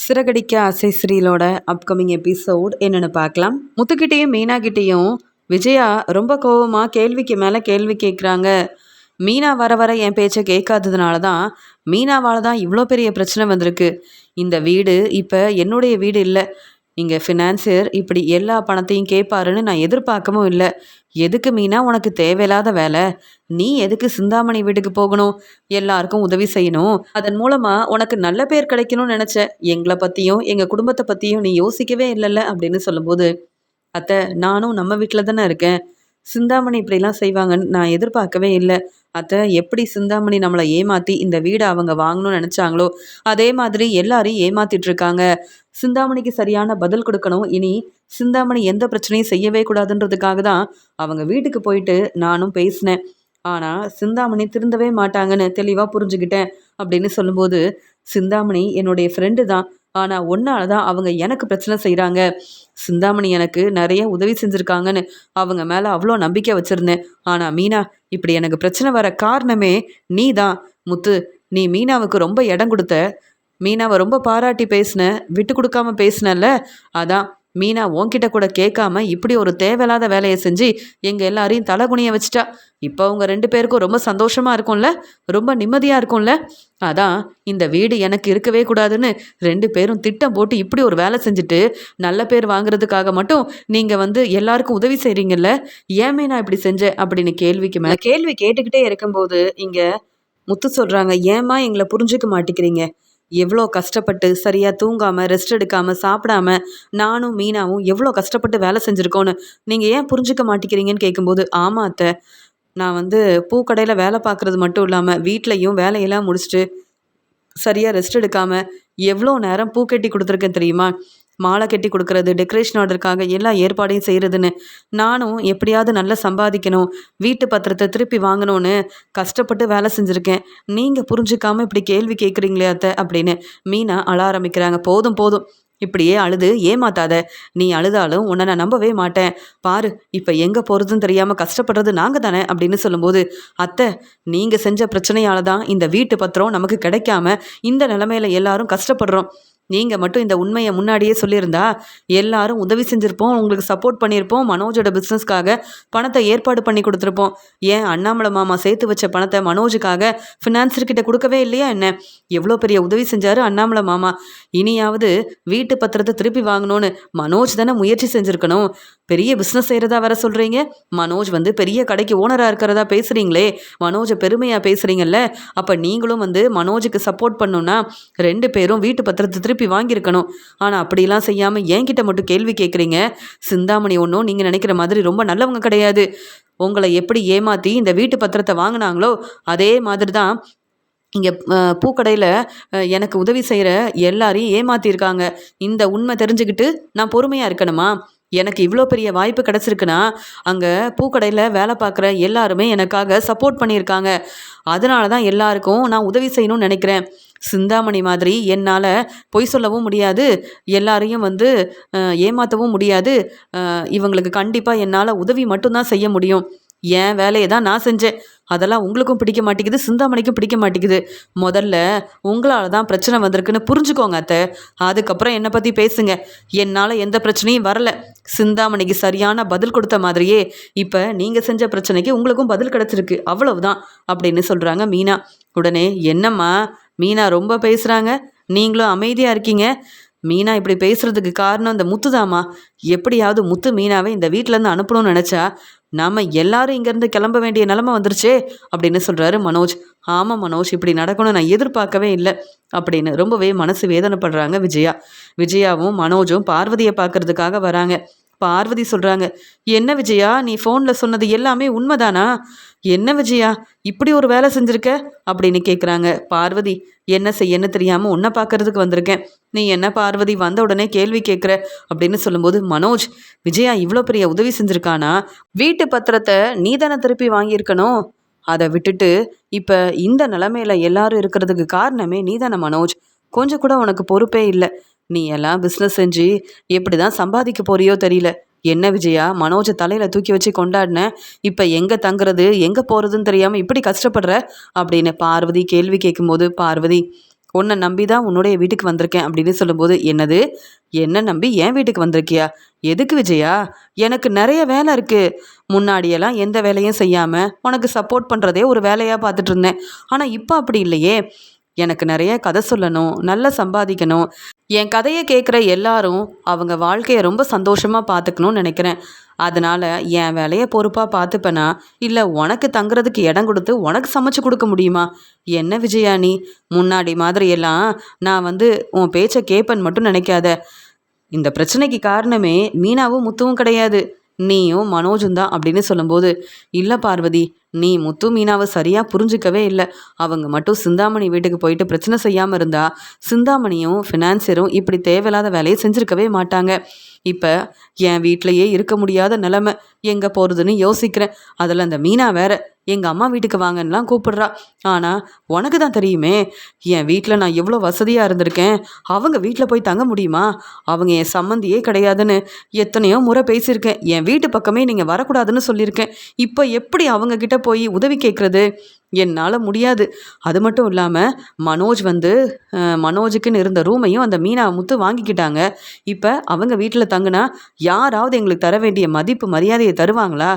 சிறகடிக்க ஆசை சீரியலோட upcoming episode என்னென்னு பார்க்கலாம். முத்துக்கிட்டேயும் மீனாகிட்டேயும் விஜயா ரொம்ப கோவமாக கேள்விக்கு மேலே கேள்வி கேட்குறாங்க. மீனா வர வர என் பேச்சை கேட்காததுனால தான் மீனாவால் தான் இவ்வளோ பெரிய பிரச்சனை வந்திருக்கு. இந்த வீடு இப்போ என்னுடைய வீடு இல்லை. இங்கே ஃபினான்சியர் இப்படி எல்லா பணத்தையும் கேட்பாருன்னு நான் எதிர்பார்க்கவும் இல்லை. எதுக்கு மீனா உனக்கு தேவையில்லாத வேலை? நீ எதுக்கு சிந்தாமணி வீட்டுக்கு போகணும்? எல்லாருக்கும் உதவி செய்யணும், அதன் மூலமாக உனக்கு நல்ல பேர் கிடைக்கணும்னு நினச்ச. எங்களை பற்றியும் எங்கள் குடும்பத்தை பற்றியும் நீ யோசிக்கவே இல்லைல்ல அப்படின்னு சொல்லும்போது, அத்தை நானும் நம்ம வீட்டில் தானே இருக்கேன். சிந்தாமணி இப்படிலாம் செய்வாங்கன்னு நான் எதிர்பார்க்கவே இல்லை. அத்தை எப்படி சிந்தாமணி நம்மளை ஏமாற்றி இந்த வீடை அவங்க வாங்கணும்னு நினச்சாங்களோ அதே மாதிரி எல்லாரையும் ஏமாத்திட்டு இருக்காங்க. சிந்தாமணிக்கு சரியான பதில் கொடுக்கணும். இனி சிந்தாமணி எந்த பிரச்சனையும் செய்யவே கூடாதுன்றதுக்காக தான் அவங்க வீட்டுக்கு போயிட்டு நானும் பேசினேன். ஆனால் சிந்தாமணி திருந்தவே மாட்டாங்கன்னு தெளிவாக புரிஞ்சுக்கிட்டேன் அப்படின்னு சொல்லும்போது, சிந்தாமணி என்னுடைய ஃப்ரெண்டு தான், ஆனால் ஒன்னால தான் அவங்க எனக்கு பிரச்சனை செய்கிறாங்க. சிந்தாமணி எனக்கு நிறைய உதவி செஞ்சுருக்காங்கன்னு அவங்க மேலே அவ்வளோ நம்பிக்கை வச்சுருந்தேன். ஆனால் மீனா இப்படி எனக்கு பிரச்சனை வர காரணமே நீ தான். முத்து, நீ மீனாவுக்கு ரொம்ப இடம் கொடுத்த, மீனாவை ரொம்ப பாராட்டி பேசின, விட்டு கொடுக்காம பேசினல்ல, அதான் மீனா உன்கிட்ட கூட கேட்காம இப்படி ஒரு தேவையில்லாத வேலையை செஞ்சு எங்கள் எல்லாரையும் தலைகுனிய வச்சுட்டா. இப்போ அவங்க 2 பேருக்கும் ரொம்ப சந்தோஷமாக இருக்கும்ல, ரொம்ப நிம்மதியாக இருக்கும்ல. அதான் இந்த வீடு எனக்கு இருக்கவே கூடாதுன்னு 2 பேரும் திட்டம் போட்டு இப்படி ஒரு வேலை செஞ்சுட்டு நல்ல பேர் வாங்குறதுக்காக மட்டும் நீங்கள் எல்லாருக்கும் உதவி செய்கிறீங்கல்ல. ஏமே நான் இப்படி செஞ்சேன் அப்படின்னு கேள்விக்கு மேலே கேள்வி கேட்டுக்கிட்டே இருக்கும்போது இங்கே முத்து சொல்கிறாங்க, ஏம்மா எங்களை புரிஞ்சுக்க மாட்டேங்கிறீங்க? எவ்வளோ கஷ்டப்பட்டு சரியாக தூங்காமல் ரெஸ்ட் எடுக்காமல் சாப்பிடாம நானும் மீனாவும் எவ்வளோ கஷ்டப்பட்டு வேலை செஞ்சுருக்கோன்னு நீங்கள் ஏன் புரிஞ்சுக்க மாட்டேங்கிறீங்கன்னு கேட்கும்போது, ஆமாம் அத்தை, நான் பூக்கடையில் வேலை பார்க்குறது மட்டும் இல்லாமல் வீட்லேயும் வேலையெல்லாம் முடிச்சுட்டு சரியாக ரெஸ்ட் எடுக்காமல் எவ்வளோ நேரம் பூ கட்டி கொடுத்துருக்கேன் தெரியுமா? மாலை கட்டி கொடுக்கறது, டெக்கரேஷன் ஆர்டருக்காக எல்லா ஏற்பாடையும் செய்கிறதுன்னு நானும் எப்படியாவது நல்லா சம்பாதிக்கணும், வீட்டு பத்திரத்தை திருப்பி வாங்கணும்னு கஷ்டப்பட்டு வேலை செஞ்சுருக்கேன். நீங்கள் புரிஞ்சுக்காமல் இப்படி கேள்வி கேட்குறீங்களே அத்தை அப்படின்னு மீனா அழ ஆரம்பிக்கிறாங்க. போதும் போதும், இப்படியே அழுது ஏமாத்தாத. நீ அழுதாலும் உன்னை நான் நம்பவே மாட்டேன். பாரு, இப்போ எங்கே போகிறதுன்னு தெரியாமல் கஷ்டப்படுறது நாங்கள் தானே அப்படின்னு சொல்லும்போது, அத்தை நீங்கள் செஞ்ச பிரச்சனையால தான் இந்த வீட்டு பத்திரம் நமக்கு கிடைக்காம இந்த நிலமையில எல்லாரும் கஷ்டப்படுறோம். நீங்கள் மட்டும் இந்த உண்மையை முன்னாடியே சொல்லியிருந்தா எல்லாரும் உதவி செஞ்சுருப்போம், உங்களுக்கு சப்போர்ட் பண்ணியிருப்போம், மனோஜோட பிஸ்னஸ்க்காக பணத்தை ஏற்பாடு பண்ணி கொடுத்துருப்போம். ஏன் அண்ணாமலை மாமா சேர்த்து வச்ச பணத்தை மனோஜுக்காக ஃபினான்சர்கிட்ட கொடுக்கவே இல்லையா என்ன? எவ்வளோ பெரிய உதவி செஞ்சார் அண்ணாமலை மாமா. இனியாவது வீட்டு பத்திரத்தை திருப்பி வாங்கணும்னு மனோஜ் தானே முயற்சி செஞ்சுருக்கணும். பெரிய பிஸ்னஸ் செய்கிறதா வர சொல்கிறீங்க. மனோஜ் பெரிய கடைக்கு ஓனராக இருக்கிறதா பேசுகிறீங்களே, மனோஜை பெருமையாக பேசுகிறீங்கல்ல. அப்போ நீங்களும் மனோஜுக்கு சப்போர்ட் பண்ணணுன்னா 2 பேரும் வீட்டு பத்திரத்தை திருப்பி வாங்கியிருக்கணும். ஆனால் அப்படிலாம் செய்யாமல் என்கிட்ட மட்டும் கேள்வி கேட்குறீங்க. சிந்தாமணி ஒன்றும் நீங்கள் நினைக்கிற மாதிரி ரொம்ப நல்லவங்க கிடையாது. உங்களை எப்படி ஏமாற்றி இந்த வீட்டு பத்திரத்தை வாங்கினாங்களோ அதே மாதிரி தான் இங்கே பூக்கடையில் எனக்கு உதவி செய்கிற எல்லாரையும் ஏமாற்றிருக்காங்க. இந்த உண்மை தெரிஞ்சுக்கிட்டு நான் பொறுமையாக இருக்கணுமா? எனக்கு இவ்வளோ பெரிய வாய்ப்பு கிடச்சிருக்குன்னா அங்கே பூக்கடையில் வேலை பார்க்குற எல்லாருமே எனக்காக சப்போர்ட் பண்ணியிருக்காங்க. அதனால தான் எல்லாருக்கும் நான் உதவி செய்யணும்னு நினைக்கிறேன். சிந்தாமணி மாதிரி என்னால் பொய் சொல்லவும் முடியாது, எல்லாரையும் ஏமாற்றவும் முடியாது. இவங்களுக்கு கண்டிப்பாக என்னால் உதவி மட்டும்தான் செய்ய முடியும். என் வேலையை தான் நான் செஞ்சேன். அதெல்லாம் உங்களுக்கும் பிடிக்க மாட்டேங்குது, சிந்தாமணிக்கும் பிடிக்க மாட்டேங்குது. முதல்ல உங்களால் தான் பிரச்சனை வந்திருக்குன்னு புரிஞ்சுக்கோங்க அத்தை. அதுக்கப்புறம் என்னை பற்றி பேசுங்க. என்னால் எந்த பிரச்சனையும் வரலை. சிந்தாமணிக்கு சரியான பதில் கொடுத்த மாதிரியே இப்போ நீங்கள் செஞ்ச பிரச்சனைக்கு உங்களுக்கும் பதில் கிடச்சிருக்கு, அவ்வளவுதான் அப்படின்னு சொல்கிறாங்க மீனா. உடனே என்னம்மா மீனா ரொம்ப பேசுகிறாங்க, நீங்களும் அமைதியாக இருக்கீங்க? மீனா இப்படி பேசுகிறதுக்கு காரணம் இந்த முத்துதாம்மா. எப்படியாவது முத்து மீனாவை இந்த வீட்டிலேருந்து அனுப்பணும்னு நினச்சா நாம் எல்லாரும் இங்கேருந்து கிளம்ப வேண்டிய நிலமை வந்துருச்சே அப்படின்னு சொல்கிறாரு மனோஜ். ஆமாம் மனோஜ், இப்படி நடக்கணும்னு நான் எதிர்பார்க்கவே இல்லை அப்படின்னு ரொம்பவே மனசு வேதனைப்படுறாங்க விஜயா. விஜயாவும் மனோஜும் பார்வதியை பார்க்கறதுக்காக வராங்க. பார்வதி சொல்கிறாங்க, என்ன விஜயா, நீ ஃபோனில் சொன்னது எல்லாமே உண்மைதானா? என்ன விஜயா இப்படி ஒரு வேலை செஞ்சுருக்க அப்படின்னு கேட்குறாங்க. பார்வதி, என்ன செய்யன்னு தெரியாமல் உன்னை பார்க்கறதுக்கு வந்திருக்கேன். நீ என்ன பார்வதி வந்த உடனே கேள்வி கேட்குற அப்படின்னு சொல்லும்போது, மனோஜ், விஜயா இவ்வளோ பெரிய உதவி செஞ்சுருக்கானா? வீட்டு பத்திரத்தை நீ தானே திருப்பி வாங்கியிருக்கணும். அதை விட்டுட்டு இப்போ இந்த நிலமையில எல்லாரும் இருக்கிறதுக்கு காரணமே நீ தானே மனோஜ். கொஞ்சம் கூட உனக்கு பொறுப்பே இல்லை. நீ எல்லாம் பிஸ்னஸ் செஞ்சு எப்படி தான் சம்பாதிக்க போறியோ தெரியல. என்ன விஜயா, மனோஜை தலையில் தூக்கி வச்சு கொண்டாடின, இப்போ எங்கே தங்குறது எங்கே போகிறதுன்னு தெரியாமல் இப்படி கஷ்டப்படுற அப்படின்னு பார்வதி கேள்வி கேட்கும்போது, பார்வதி உன்னை நம்பி தான் உன்னுடைய வீட்டுக்கு வந்திருக்கேன் அப்படின்னு சொல்லும்போது, என்னது, என்ன நம்பி என் வீட்டுக்கு வந்திருக்கியா? எதுக்கு விஜயா? எனக்கு நிறைய வேலை இருக்கு. முன்னாடியெல்லாம் எந்த வேலையும் செய்யாமல் உனக்கு சப்போர்ட் பண்ணுறதே ஒரு வேலையாக பார்த்துட்டு இருந்தேன். ஆனால் இப்போ அப்படி இல்லையே. எனக்கு நிறைய கதை சொல்லணும், நல்லா சம்பாதிக்கணும். என் கதையை கேட்குற எல்லாரும் அவங்க வாழ்க்கையை ரொம்ப சந்தோஷமாக பார்த்துக்கணும்னு நினைக்கிறேன். அதனால் என் வேலையை பொறுப்பாக பார்த்துப்பேனா, இல்லை உனக்கு தங்குறதுக்கு இடம் கொடுத்து உனக்கு சமைச்சு கொடுக்க முடியுமா? என்ன விஜயா நீ? முன்னாடி மாதிரியெல்லாம் நான் உன் பேச்சை கேட்பேன்னு மட்டும் நினைக்காத. இந்த பிரச்சனைக்கு காரணமே மீனாவும் முத்துவும் கிடையாது, நீயும் மனோஜும் தான் அப்படின்னு சொல்லும்போது, இல்லை பார்வதி, நீ முத்து மீனாவை சரியாக புரிஞ்சிக்கவே இல்லை. அவங்க மட்டும் சிந்தாமணி வீட்டுக்கு போயிட்டு பிரச்சனை செய்யாமல் இருந்தா சிந்தாமணியும் ஃபினான்சியரும் இப்படி தேவையில்லாத வேலையை செஞ்சுருக்கவே மாட்டாங்க. இப்போ என் வீட்டிலையே இருக்க முடியாத நிலமை, எங்கே போகிறதுன்னு யோசிக்கிறேன். அதில் அந்த மீனா வேற எங்கள் அம்மா வீட்டுக்கு வாங்கன்னெலாம் கூப்பிடுறா. ஆனால் உனக்கு தான் தெரியுமே, என் வீட்டில் நான் எவ்வளோ வசதியாக இருந்திருக்கேன். அவங்க வீட்டில் போய் தங்க முடியுமா? அவங்க என் சம்மந்தியே கிடையாதுன்னு எத்தனையோ முறை பேசியிருக்கேன். என் வீட்டு பக்கமே நீங்கள் வரக்கூடாதுன்னு சொல்லியிருக்கேன். இப்போ எப்படி அவங்கக்கிட்ட போய் உதவி கேட்குறது? என்னால் முடியாது. அது மட்டும் இல்லாமல் மனோஜுக்குன்னு இருந்த ரூமையும் அந்த மீனா முத்து வாங்கிக்கிட்டாங்க. இப்போ அவங்க வீட்டில் தங்குனா யாராவது எங்களுக்கு தர வேண்டிய மதிப்பு மரியாதையை தருவாங்களா?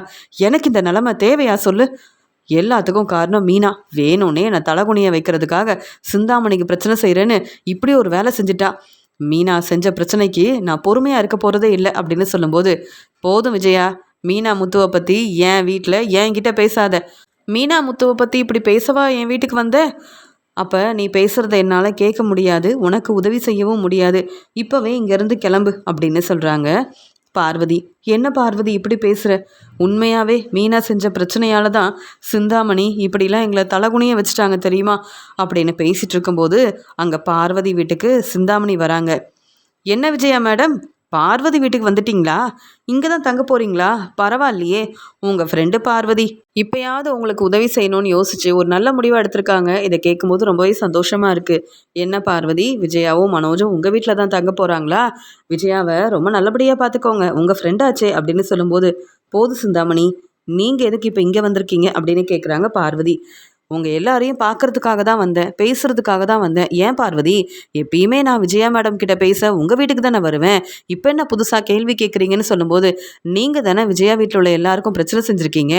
எனக்கு இந்த நிலைமை தேவையா சொல்லு? எல்லாத்துக்கும் காரணம் மீனா வேணும்னே என்னை தலகுனிய வைக்கிறதுக்காக சிந்தாமணிக்கு பிரச்சனை செய்கிறேன்னு இப்படி ஒரு வேலை செஞ்சிட்டா. மீனா செஞ்ச பிரச்சனைக்கு நான் பொறுமையாக இருக்க போகிறதே இல்லை அப்படின்னு சொல்லும்போது, போதும் விஜயா, மீனா முத்துவை பற்றி என் வீட்டில் என்கிட்ட பேசாத. மீனா முத்துவை பற்றி இப்படி பேசவா என் வீட்டுக்கு வந்த? அப்போ நீ பேசுகிறத என்னால் கேட்க முடியாது, உனக்கு உதவி செய்யவும் முடியாது. இப்போவே இங்கேருந்து கிளம்பு அப்படின்னு சொல்கிறாங்க பார்வதி. என்ன பார்வதி இப்படி பேசுகிற? உண்மையாகவே மீனா செஞ்ச பிரச்சனையால் தான் சிந்தாமணி இப்படிலாம் எங்களை தலகுனிய வச்சுட்டாங்க தெரியுமா அப்படின்னு பேசிகிட்டு இருக்கும்போது அங்கே பார்வதி வீட்டுக்கு சிந்தாமணி வராங்க. என்ன விஜயா மேடம், பார்வதி வீட்டுக்கு வந்துட்டிங்களா? இங்கே தான் தங்க போகிறீங்களா? பரவாயில்லையே, உங்கள் ஃப்ரெண்டு பார்வதி இப்போயாவது உங்களுக்கு உதவி செய்யணும்னு யோசிச்சு ஒரு நல்ல முடிவாக எடுத்திருக்காங்க. இதை கேட்கும்போது ரொம்பவே சந்தோஷமாக இருக்குது. என்ன பார்வதி, விஜயாவும் மனோஜும் உங்கள் வீட்டில் தான் தங்க போகிறாங்களா? விஜயாவை ரொம்ப நல்லபடியாக பார்த்துக்கோங்க, உங்கள் ஃப்ரெண்டாச்சே அப்படின்னு சொல்லும்போது, போது சிந்தாமணி, நீங்கள் எதுக்கு இப்போ இங்கே வந்திருக்கீங்க அப்படின்னு கேட்குறாங்க பார்வதி. உங்கள் எல்லாரையும் பார்க்கறதுக்காக தான் வந்தேன், பேசுகிறதுக்காக தான் வந்தேன். ஏன் பார்வதி, எப்பயுமே நான் விஜயா மேடம் கிட்ட பேச உங்கள் வீட்டுக்கு தானே வருவேன். இப்போ என்ன புதுசாக கேள்வி கேட்குறீங்கன்னு சொல்லும்போது, நீங்கள் தானே விஜயா வீட்டில் உள்ள எல்லாருக்கும் பிரச்சனை செஞ்சுருக்கீங்க,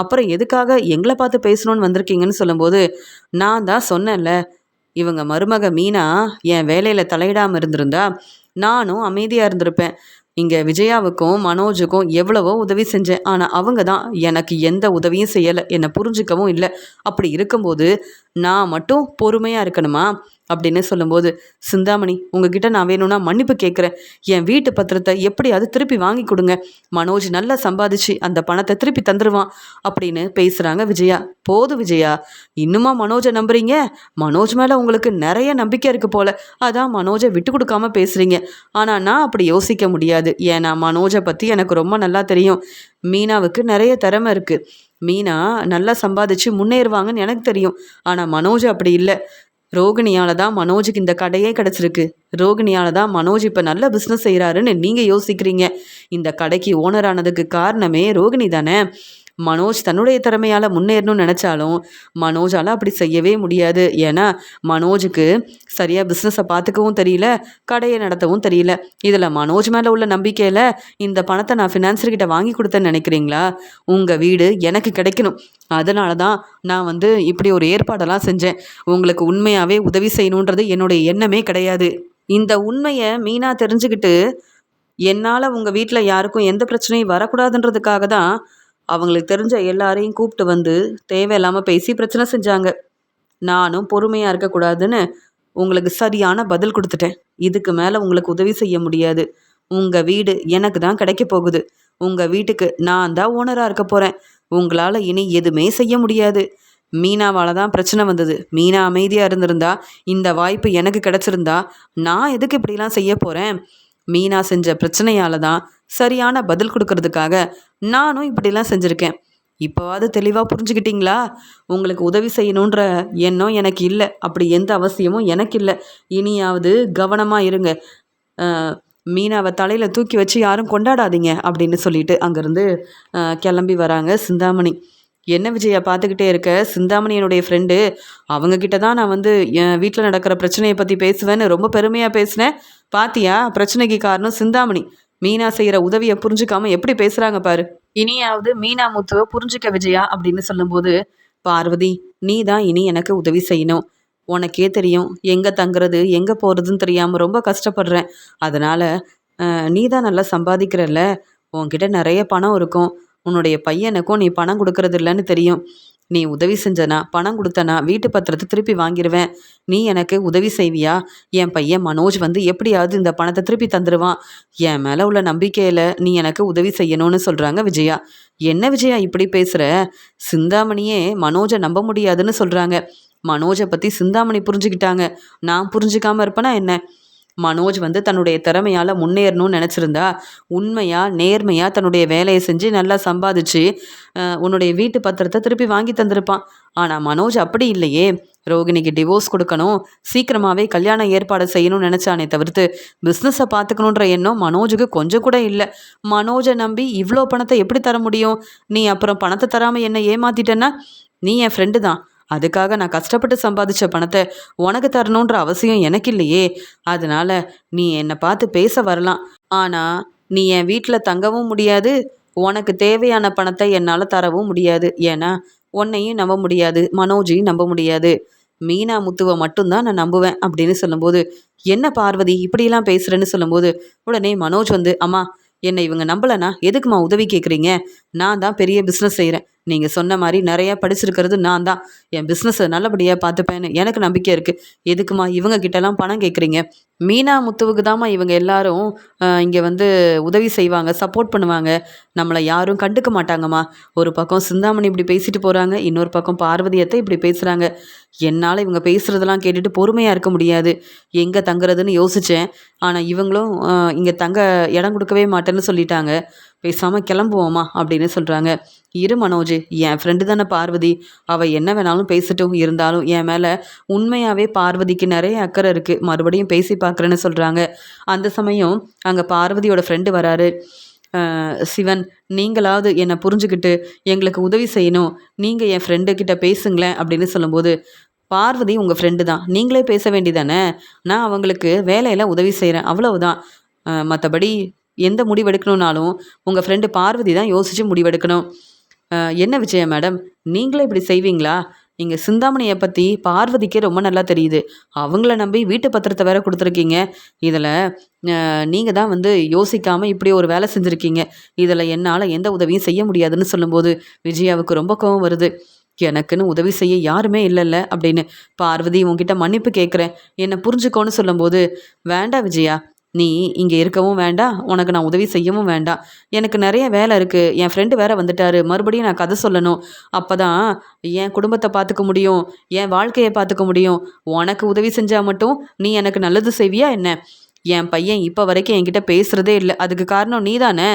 அப்புறம் எதுக்காக எங்களை பார்த்து பேசணுன்னு வந்திருக்கீங்கன்னு சொல்லும்போது, நான் தான் சொன்னேன்ல, இவங்க மருமக மீனா என் வேலையில் தலையிடாமல் இருந்திருந்தா நானும் அமைதியாக இருந்திருப்பேன். இங்கே விஜயாவுக்கும் மனோஜுக்கும் எவ்வளவோ உதவி செஞ்சேன், ஆனால் அவங்க தான் எனக்கு எந்த உதவியும் செய்யலை, என்னை புரிஞ்சிக்கவும் இல்லை. அப்படி இருக்கும்போது நான் மட்டும் பொறுமையாக இருக்கணுமா அப்படின்னு சொல்லும்போது, சிந்தாமணி, உங்ககிட்ட நான் வேணும்னா மன்னிப்பு கேட்குறேன். என் வீட்டு பத்திரத்தை எப்படியாவது திருப்பி வாங்கி கொடுங்க. மனோஜ் நல்லா சம்பாதிச்சு அந்த பணத்தை திருப்பி தந்துடுவான் அப்படின்னு பேசுகிறாங்க விஜயா. போதும் விஜயா, இன்னுமா மனோஜை நம்புறீங்க? மனோஜ் மேலே உங்களுக்கு நிறைய நம்பிக்கை இருக்குது போல, அதான் மனோஜை விட்டு கொடுக்காம பேசுகிறீங்க. ஆனால் நான் அப்படி யோசிக்க முடியாது. ஏன்னா மனோஜை பற்றி எனக்கு ரொம்ப நல்லா தெரியும். மீனாவுக்கு நிறைய திறமை இருக்குது, மீனா நல்லா சம்பாதிச்சு முன்னேறுவாங்கன்னு எனக்கு தெரியும். ஆனால் மனோஜ் அப்படி இல்லை. ரோகிணியால் தான் மனோஜுக்கு இந்த கடையே கிடச்சிருக்கு. ரோகிணியால் தான் மனோஜ் இப்போ நல்ல பிஸ்னஸ் செய்கிறாருன்னு நீங்கள் யோசிக்கிறீங்க. இந்த கடைக்கு ஓனர் ஆனதுக்கு காரணமே ரோகிணி தானே. மனோஜ் தன்னுடைய திறமையால் முன்னேறணும்னு நினச்சாலும் மனோஜால் அப்படி செய்யவே முடியாது. ஏன்னா மனோஜுக்கு சரியாக பிஸ்னஸை பார்த்துக்கவும் தெரியல, கடையை நடத்தவும் தெரியல. இதில் மனோஜ் மேலே உள்ள நம்பிக்கையில் இந்த பணத்தை நான் ஃபினான்சர்கிட்ட வாங்கி கொடுத்தேன்னு நினைக்கிறீங்களா? உங்கள் வீடு எனக்கு கிடைக்கணும், அதனால தான் நான் இப்படி ஒரு ஏற்பாடெல்லாம் செஞ்சேன். உங்களுக்கு உண்மையாகவே உதவி செய்யணுன்றது என்னுடைய எண்ணமே கிடையாது. இந்த உண்மையை மீனா தெரிஞ்சுக்கிட்டு என்னால் உங்கள் வீட்டில் யாருக்கும் எந்த பிரச்சனையும் வரக்கூடாதுன்றதுக்காக தான் அவங்களுக்கு தெரிஞ்ச எல்லாரையும் கூப்பிட்டு தேவையில்லாமல் பேசி பிரச்சனை செஞ்சாங்க. நானும் பொறுமையாக இருக்கக்கூடாதுன்னு உங்களுக்கு சரியான பதில் கொடுத்துட்டேன். இதுக்கு மேலே உங்களுக்கு உதவி செய்ய முடியாது. உங்கள் வீடு எனக்கு தான் கிடைக்க போகுது. உங்கள் வீட்டுக்கு நான் தான் ஓனராக இருக்க போகிறேன். உங்களால் இனி எதுவுமே செய்ய முடியாது. மீனாவால் தான் பிரச்சனை வந்தது. மீனா அமைதியாக இருந்திருந்தா, இந்த வாய்ப்பு எனக்கு கிடச்சிருந்தா நான் எதுக்கு இப்படிலாம் செய்ய போகிறேன்? மீனா செஞ்ச பிரச்சனையால் தான் சரியான பதில் கொடுக்கறதுக்காக நானும் இப்படிலாம் செஞ்சுருக்கேன். இப்போவாது தெளிவாக புரிஞ்சுக்கிட்டீங்களா? உங்களுக்கு உதவி செய்யணுன்ற எண்ணம் எனக்கு இல்லை, அப்படி எந்த அவசியமும் எனக்கு இல்லை. இனியாவது கவனமாக இருங்க. மீனாவை தலையில் தூக்கி வச்சு யாரும் கொண்டாடாதீங்க அப்படின்னு சொல்லிட்டு அங்கேருந்து கிளம்பி வராங்க சிந்தாமணி. என்ன விஜயா பார்த்துக்கிட்டே இருக்க? சிந்தாமணி என்னுடைய ஃப்ரெண்டு. அவங்க கிட்ட தான் நான் வந்து என் வீட்டில் நடக்கிற பிரச்சனையை பற்றி பேசுவேன்னு ரொம்ப பெருமையாக பேசினேன். பாத்தியா, பிரச்சனைக்கு காரணம் சிந்தாமணி. மீனா செய்கிற உதவியை புரிஞ்சுக்காம எப்படி பேசுகிறாங்க பாரு. இனியாவது மீனா முத்துவை புரிஞ்சுக்க விஜயா அப்படின்னு சொல்லும்போது, பார்வதி, நீ தான் இனி எனக்கு உதவி செய்யணும். உனக்கே தெரியும், எங்கே தங்குறது எங்கே போகிறதுன்னு தெரியாமல் ரொம்ப கஷ்டப்படுறேன். அதனால் நீ தான் நல்லா சம்பாதிக்கிறல்ல, உன்கிட்ட நிறைய பணம் இருக்கும். உன்னுடைய பையனுக்கும் நீ பணம் கொடுக்கறது இல்லைன்னு தெரியும். நீ உதவி செஞ்சனா, பணம் கொடுத்தனா, வீட்டு பத்திரத்தை திருப்பி வாங்கிடுவேன். நீ எனக்கு உதவி செய்வியா? என் பையன் மனோஜ் வந்து எப்படியாவது இந்த பணத்தை திருப்பி தந்துடுவான். என் மேலே உள்ள நம்பிக்கையில் நீ எனக்கு உதவி செய்யணும்னு சொல்கிறாங்க விஜயா. என்ன விஜயா இப்படி பேசுகிற? சிந்தாமணியே மனோஜை நம்ப முடியாதுன்னு சொல்கிறாங்க. மனோஜை பற்றி சிந்தாமணி புரிஞ்சுக்கிட்டாங்க, நான் புரிஞ்சுக்காம இருப்பேனா என்ன? மனோஜ் வந்து தன்னுடைய திறமையால் முன்னேறணும்னு நினச்சிருந்தா உண்மையாக நேர்மையாக தன்னுடைய வேலையை செஞ்சு நல்லா சம்பாதிச்சு உன்னுடைய வீட்டு பத்திரத்தை திருப்பி வாங்கி தந்திருப்பான். ஆனால் மனோஜ் அப்படி இல்லையே. ரோகிணிக்கு டிவோர்ஸ் கொடுக்கணும், சீக்கிரமாகவே கல்யாணம் ஏற்பாடு செய்யணும்னு நினச்சானே தவிர்த்து பிஸ்னஸை பார்த்துக்கணுன்ற எண்ணம் மனோஜுக்கு கொஞ்சம் கூட இல்லை. மனோஜை நம்பி இவ்வளோ பணத்தை எப்படி தர முடியும்? நீ அப்புறம் பணத்தை தராமல் என்னை ஏமாத்திட்டேன்னா? நீ என் ஃப்ரெண்டு தான், அதுக்காக நான் கஷ்டப்பட்டு சம்பாதிச்ச பணத்தை உனக்கு தரணுன்ற அவசியம் எனக்கு இல்லையே. அதனால நீ என்னை பார்த்து பேச வரலாம், ஆனால் நீ என் வீட்டில் தங்கவும் முடியாது, உனக்கு தேவையான பணத்தை என்னால் தரவும் முடியாது. ஏன்னா உன்னையும் நம்ப முடியாது, மனோஜையும் நம்ப முடியாது. மீனா முத்துவை மட்டும்தான் நான் நம்புவேன் அப்படின்னு சொல்லும்போது, என்ன பார்வதி இப்படியெல்லாம் பேசுகிறேன்னு சொல்லும்போது, உடனே மனோஜ் வந்து, அம்மா என்னை இவங்க நம்பலைன்னா எதுக்குமா உதவி கேட்குறீங்க? நான் தான் பெரிய பிஸ்னஸ் செய்கிறேன். நீங்கள் சொன்ன மாதிரி நிறையா படிச்சிருக்கிறது நான் தான். என் பிஸ்னஸை நல்லபடியாக பார்த்துப்பேன்னு எனக்கு நம்பிக்கை இருக்குது. எதுக்குமா இவங்க கிட்டலாம் பணம் கேட்குறீங்க? மீனா முத்துவுக்கு தாம்மா இவங்க எல்லாரும் இங்கே வந்து உதவி செய்வாங்க, சப்போர்ட் பண்ணுவாங்க. நம்மளை யாரும் கண்டுக்க மாட்டாங்கம்மா. ஒரு பக்கம் சிந்தாமணி இப்படி பேசிட்டு போகிறாங்க, இன்னொரு பக்கம் பார்வதியத்தை இப்படி பேசுகிறாங்க. என்னால் இவங்க பேசுகிறதெல்லாம் கேட்டுட்டு பொறுமையாக இருக்க முடியாது. எங்கே தங்குறதுன்னு யோசித்தேன். ஆனால் இவங்களும் இங்கே தங்க இடம் கொடுக்கவே மாட்டேன்னு சொல்லிட்டாங்க. பேசாமல் கிளம்புவோமா அப்படின்னு சொல்கிறாங்க. இரு மனோஜ், என் ஃப்ரெண்டு தானே பார்வதி, அவள் என்ன வேணாலும் பேசட்டும். இருந்தாலும் என் மேலே உண்மையாகவே பார்வதிக்கு நிறைய அக்கறை இருக்குது, மறுபடியும் பேசி பார்க்குறேன்னு சொல்கிறாங்க. அந்த சமயம் அங்கே பார்வதியோட ஃப்ரெண்டு வராரு. சிவன், நீங்களாவது என்னை புரிஞ்சுக்கிட்டு எங்களுக்கு உதவி செய்யணும், நீங்கள் என் ஃப்ரெண்டுக்கிட்ட பேசுங்களேன் அப்படின்னு சொல்லும்போது, பார்வதி உங்கள் ஃப்ரெண்டு தான், நீங்களே பேச வேண்டிதானே? நான் அவங்களுக்கு வேலையில் உதவி செய்கிறேன், அவ்வளவுதான். மற்றபடி எந்த முடிவெடுக்கணுன்னாலும் உங்கள் ஃப்ரெண்டு பார்வதி தான் யோசித்து முடிவெடுக்கணும். என்ன விஜயா மேடம், நீங்களே இப்படி செய்வீங்களா? இங்கே சிந்தாமணியை பற்றி பார்வதிக்கே ரொம்ப நல்லா தெரியுது. அவங்கள நம்பி வீட்டு பத்திரத்தை வேற கொடுத்துருக்கீங்க. இதில் நீங்கள் தான் வந்து யோசிக்காமல் இப்படி ஒரு வேலை செஞ்சுருக்கீங்க. இதில் என்னால் எந்த உதவியும் செய்ய முடியாதுன்னு சொல்லும்போது விஜயாவுக்கு ரொம்ப கோவம் வருது. எனக்குன்னு உதவி செய்ய யாருமே இல்லைல்ல அப்படின்னு. பார்வதி, உங்ககிட்ட மன்னிப்பு கேட்குறேன், என்னை புரிஞ்சுக்கோன்னு சொல்லும்போது, வேண்டாம் விஜயா, நீ இங்கே இருக்கவும் வேண்டாம், உனக்கு நான் உதவி செய்யவும் வேண்டாம். எனக்கு நிறைய வேலை இருக்குது, என் ஃப்ரெண்டு வேற வந்துட்டாரு, மறுபடியும் நான் கதை சொல்லணும். அப்போ தான் என் குடும்பத்தை பார்த்துக்க முடியும், என் வாழ்க்கையை பார்த்துக்க முடியும். உனக்கு உதவி செஞ்சால் மட்டும் நீ எனக்கு நல்லது செய்வியா என்ன? என் பையன் இப்போ வரைக்கும் என்கிட்ட பேசுகிறதே இல்லை, அதுக்கு காரணம் நீ தானே.